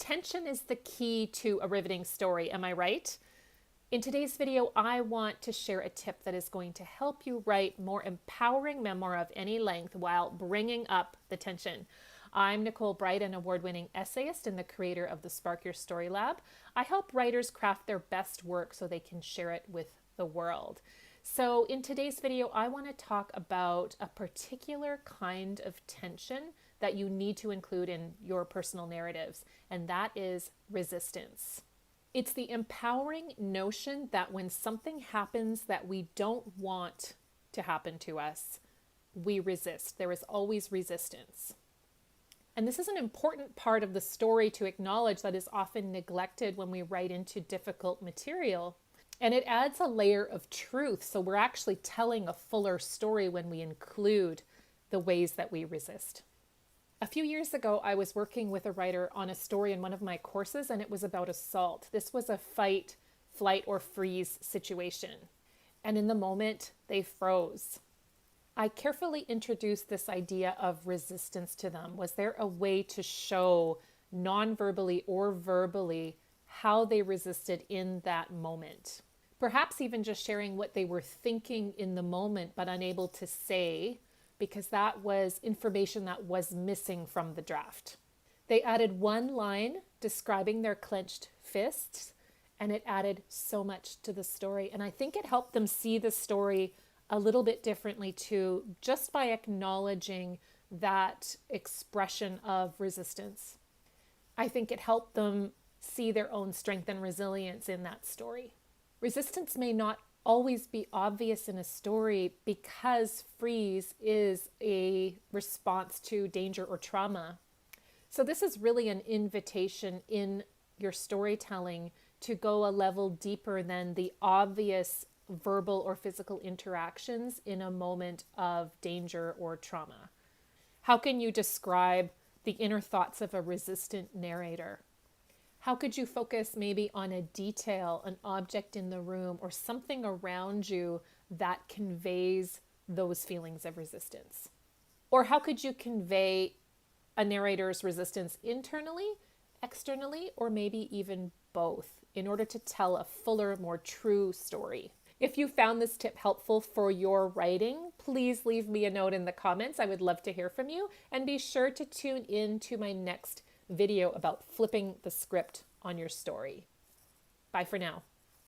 Tension is the key to a riveting story, am I right? In today's video, I want to share a tip that is going to help you write more empowering memoir of any length while bringing up the tension. I'm Nicole Breit, an award-winning essayist and the creator of the Spark Your Story Lab. I help writers craft their best work so they can share it with the world. So in today's video, I want to talk about a particular kind of tension that you need to include in your personal narratives, and that is resistance. It's the empowering notion that when something happens that we don't want to happen to us, we resist. There is always resistance. And this is an important part of the story to acknowledge that is often neglected when we write into difficult material. And it adds a layer of truth. So we're actually telling a fuller story when we include the ways that we resist. A few years ago, I was working with a writer on a story in one of my courses, and it was about assault. This was a fight, flight, or freeze situation. And in the moment, they froze. I carefully introduced this idea of resistance to them. Was there a way to show non-verbally or verbally how they resisted in that moment? Perhaps even just sharing what they were thinking in the moment but unable to say, because that was information that was missing from the draft. They added one line describing their clenched fists, and it added so much to the story. And I think it helped them see the story a little bit differently too, just by acknowledging that expression of resistance. I think it helped them see their own strength and resilience in that story. Resistance may not always be obvious in a story because freeze is a response to danger or trauma. So this is really an invitation in your storytelling to go a level deeper than the obvious verbal or physical interactions in a moment of danger or trauma. How can you describe the inner thoughts of a resistant narrator? How could you focus maybe on a detail, an object in the room, or something around you that conveys those feelings of resistance? Or how could you convey a narrator's resistance internally, externally, or maybe even both in order to tell a fuller, more true story? If you found this tip helpful for your writing, please leave me a note in the comments. I would love to hear from you. And be sure to tune in to my next video about flipping the script on your story. Bye for now.